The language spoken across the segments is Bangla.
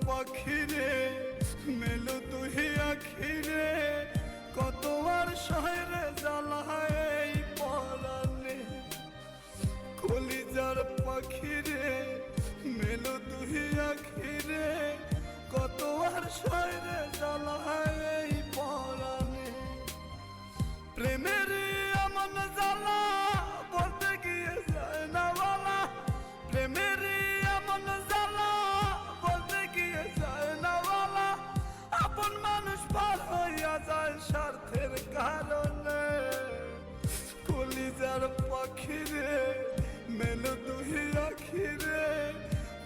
পাখিরে মেলো তুই আখিরে কত আর শহরে জ্বালায় এই পরাণে কলিজার পাখিরে মেলো তুই আখিরে কত আর শহরে জ্বালায় এই পরাণে প্রেমের এমন জ্বালা বলতে গিয়ে যায় না বলা প্রেমের এমন জ্বালা বলতে গিয়ে যায় না বলা আপন মানুষ পার হইয়া যায় স্বার্থের কারণে কলিজার পাখিরে মেলো তুই আখিরে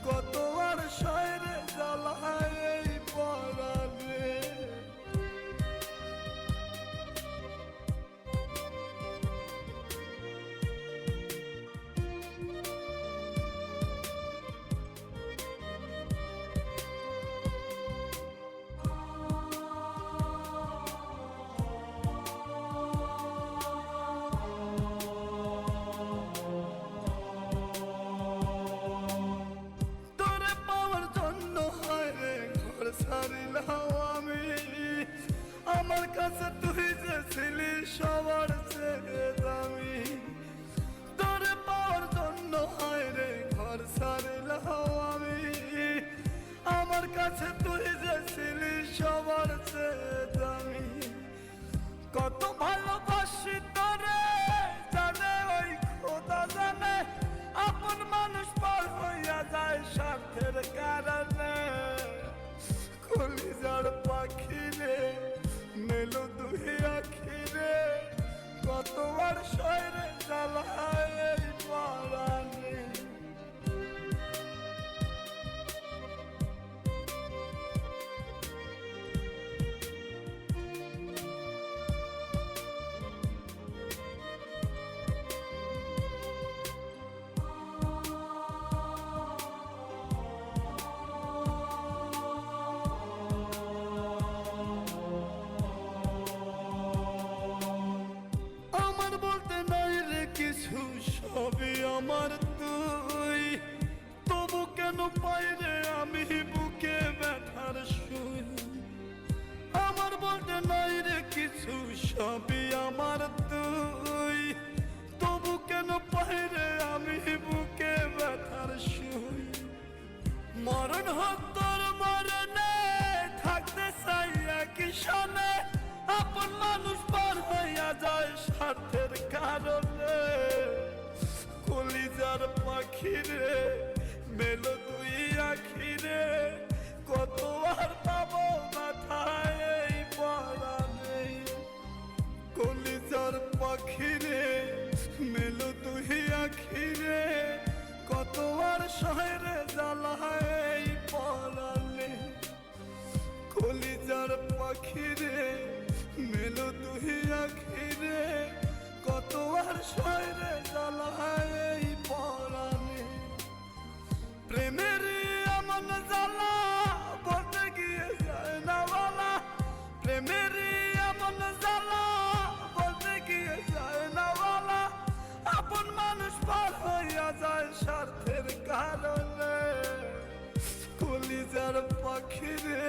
কত আর শহরে জ্বালায় এই পরাণে ছাড়িলাম আমি আমার কাছে তুই যে ছিলি সবার চেয়ে দামি তোরে পাওয়ার জন্য হয় রে ঘর ছাড়িলাম আমি আমার কাছে তুই যে ছিলি সবার চেয়ে দামি কত ভালোবাসি তোরে জানে ওই খোদা জানে আপন মানুষ পার হইয়া যায় স্বার্থের কারণে কলিজার পাখিরে মেলো তুই আখিরে কত আর শহরে জ্বালায় এই পরাণে কিছু সবই আমার তুই তবু কেন পাই রে আমি বুকে ব্যথার সুই আমার বলতে নাই রে কিছু সবই আমার তুই তবু কেন পাই রে আমি বুকে ব্যথার সুই মরণ হোক তোর মরণে থাকতে চাই একই সনে আপন মানুষ পার হইয়া যায় স্বার্থের কারণে কলিজার পাখিরে মেলো তুই আখিরে কত আর পাবো মাথায় এই পরাণে কলিজার পাখিরে মেলো তুই আখিরে কত আর শহরে জ্বালায় এই পরাণে কলিজার পাখিরে মেলো তুই আখিরে কত আর শহরে জ্বালায় এই পরাণে প্রেমের এমন জ্বালা বলতে গিয়ে যায় না বলা প্রেমের এমন জ্বালা বলতে গিয়ে যায় না বলা আপন মানুষ পার হইয়া যায় স্বার্থের কারণে কলিজার পাখিরে